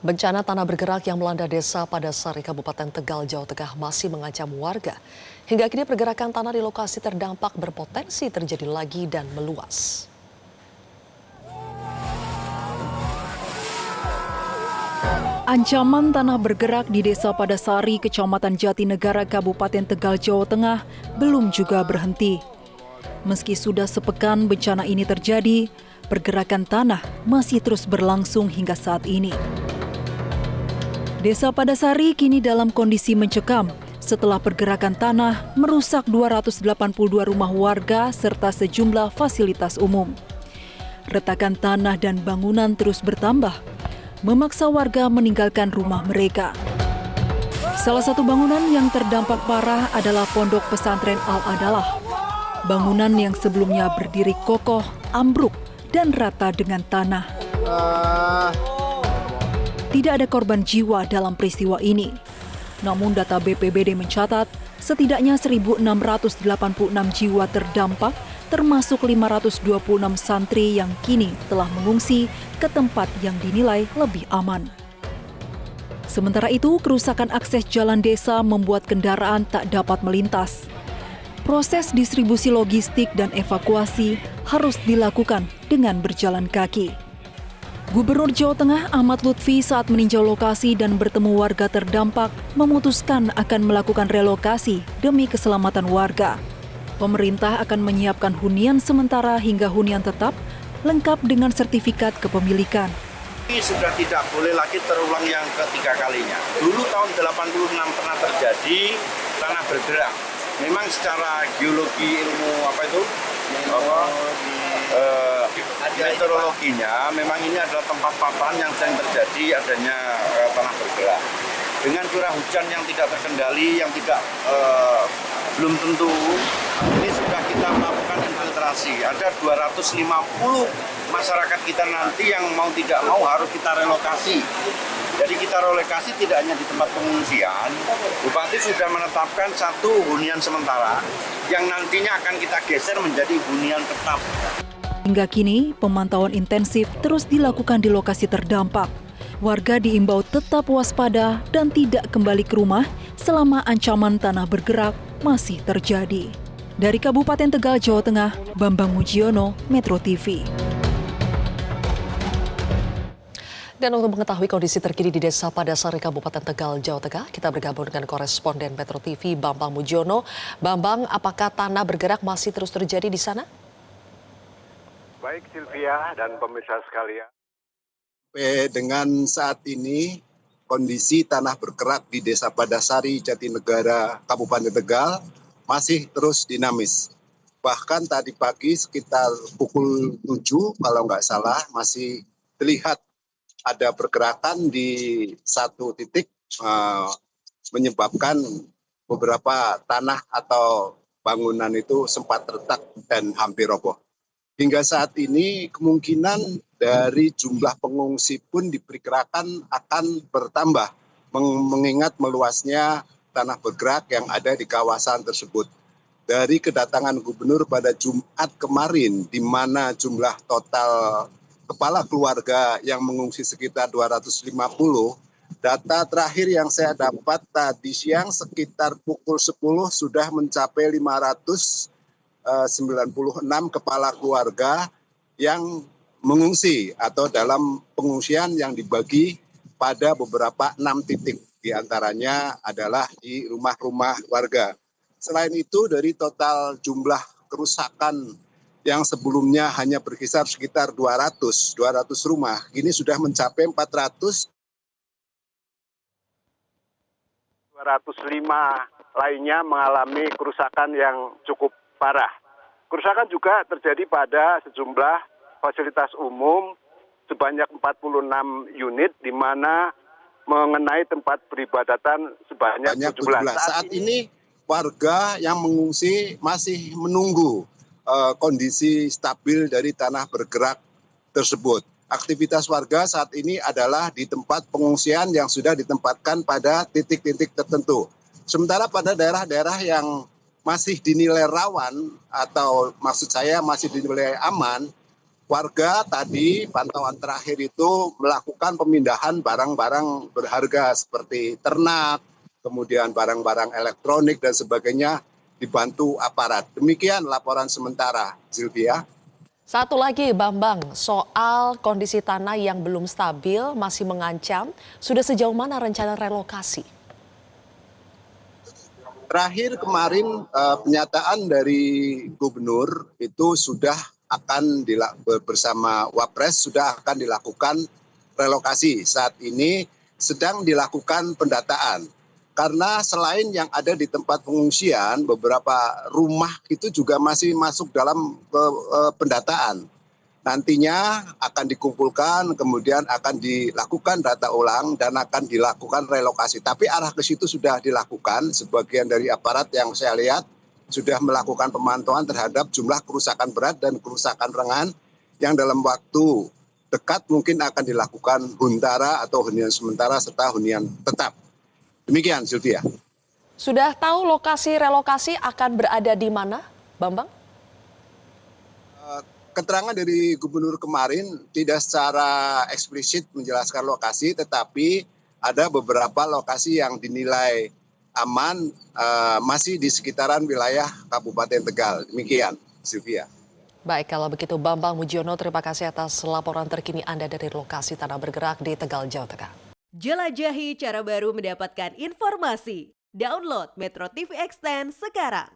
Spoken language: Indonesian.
Bencana tanah bergerak yang melanda desa Padasari, Kabupaten Tegal, Jawa Tengah masih mengancam warga. Hingga kini pergerakan tanah di lokasi terdampak berpotensi terjadi lagi dan meluas. Ancaman tanah bergerak di Desa Padasari, Kecamatan Jatinegara, Kabupaten Tegal, Jawa Tengah belum juga berhenti. Meski sudah sepekan bencana ini terjadi, pergerakan tanah masih terus berlangsung hingga saat ini. Desa Padasari kini dalam kondisi mencekam setelah pergerakan tanah merusak 282 rumah warga serta sejumlah fasilitas umum. Retakan tanah dan bangunan terus bertambah, memaksa warga meninggalkan rumah mereka. Salah satu bangunan yang terdampak parah adalah Pondok Pesantren Al-Adalah. Bangunan yang sebelumnya berdiri kokoh, ambruk, dan rata dengan tanah. Tidak ada korban jiwa dalam peristiwa ini. Namun data BPBD mencatat setidaknya 1.686 jiwa terdampak, termasuk 526 santri yang kini telah mengungsi ke tempat yang dinilai lebih aman. Sementara itu, kerusakan akses jalan desa membuat kendaraan tak dapat melintas. Proses distribusi logistik dan evakuasi harus dilakukan dengan berjalan kaki. Gubernur Jawa Tengah Ahmad Lutfi saat meninjau lokasi dan bertemu warga terdampak memutuskan akan melakukan relokasi demi keselamatan warga. Pemerintah akan menyiapkan hunian sementara hingga hunian tetap lengkap dengan sertifikat kepemilikan. Ini sudah tidak boleh lagi terulang yang ketiga kalinya. Dulu tahun 86 pernah terjadi tanah bergerak. Memang secara geologi meteorologinya memang ini adalah tempat papan yang sering terjadi adanya tanah bergerak. Dengan curah hujan yang tidak terkendali, yang belum tentu, ini sudah kita melakukan infiltrasi. Ada 250 masyarakat kita nanti yang mau tidak mau harus kita relokasi. Jadi kita relokasi tidak hanya di tempat pengungsian. Bupati sudah menetapkan satu hunian sementara yang nantinya akan kita geser menjadi hunian tetap. Hingga kini, pemantauan intensif terus dilakukan di lokasi terdampak. Warga diimbau tetap waspada dan tidak kembali ke rumah selama ancaman tanah bergerak masih terjadi. Dari Kabupaten Tegal, Jawa Tengah, Bambang Mujiono, Metro TV. Dan untuk mengetahui kondisi terkini di Desa Padasari, Kabupaten Tegal, Jawa Tengah, kita bergabung dengan koresponden Metro TV, Bambang Mujiono. Bambang, apakah tanah bergerak masih terus terjadi di sana? Baik Sylvia dan pemirsa sekalian. Dengan saat ini kondisi tanah bergerak di Desa Padasari, Jatinegara, Kabupaten Tegal masih terus dinamis. Bahkan tadi pagi sekitar pukul 7 kalau nggak salah masih terlihat ada pergerakan di satu titik menyebabkan beberapa tanah atau bangunan itu sempat retak dan hampir roboh. Hingga saat ini kemungkinan dari jumlah pengungsi pun diperkirakan akan bertambah mengingat meluasnya tanah bergerak yang ada di kawasan tersebut. Dari kedatangan gubernur pada Jumat kemarin di mana jumlah total kepala keluarga yang mengungsi sekitar 250, data terakhir yang saya dapat tadi siang sekitar pukul 10 sudah mencapai 596 kepala keluarga yang mengungsi atau dalam pengungsian yang dibagi pada beberapa 6 titik. Di antaranya adalah di rumah-rumah warga. Selain itu dari total jumlah kerusakan yang sebelumnya hanya berkisar sekitar 200 rumah, ini sudah mencapai 205 lainnya mengalami kerusakan yang cukup parah. Kerusakan juga terjadi pada sejumlah fasilitas umum sebanyak 46 unit, di mana mengenai tempat peribadatan sebanyak 17. Saat ini warga yang mengungsi masih menunggu kondisi stabil dari tanah bergerak tersebut. Aktivitas warga saat ini adalah di tempat pengungsian yang sudah ditempatkan pada titik-titik tertentu. Sementara pada daerah-daerah yang masih dinilai rawan atau maksud saya masih dinilai aman, warga tadi pantauan terakhir itu melakukan pemindahan barang-barang berharga seperti ternak, kemudian barang-barang elektronik dan sebagainya dibantu aparat. Demikian laporan sementara, Sylvia. Satu lagi Bambang, soal kondisi tanah yang belum stabil masih mengancam, sudah sejauh mana rencana relokasi? Terakhir kemarin pernyataan dari gubernur itu sudah akan bersama Wapres sudah akan dilakukan relokasi. Saat ini sedang dilakukan pendataan. Karena selain yang ada di tempat pengungsian, beberapa rumah itu juga masih masuk dalam pendataan. Nantinya akan dikumpulkan, kemudian akan dilakukan data ulang dan akan dilakukan relokasi. Tapi arah ke situ sudah dilakukan, sebagian dari aparat yang saya lihat sudah melakukan pemantauan terhadap jumlah kerusakan berat dan kerusakan ringan yang dalam waktu dekat mungkin akan dilakukan huntara atau hunian sementara serta hunian tetap. Demikian, Sylvia. Sudah tahu lokasi relokasi akan berada di mana, Bambang? Keterangan dari gubernur kemarin tidak secara eksplisit menjelaskan lokasi, tetapi ada beberapa lokasi yang dinilai aman masih di sekitaran wilayah Kabupaten Tegal. Demikian, Sylvia. Baik, kalau begitu Bambang Mujiono, terima kasih atas laporan terkini Anda dari lokasi tanah bergerak di Tegal, Jawa Tengah. Jelajahi cara baru mendapatkan informasi. Download Metro TV Extend sekarang.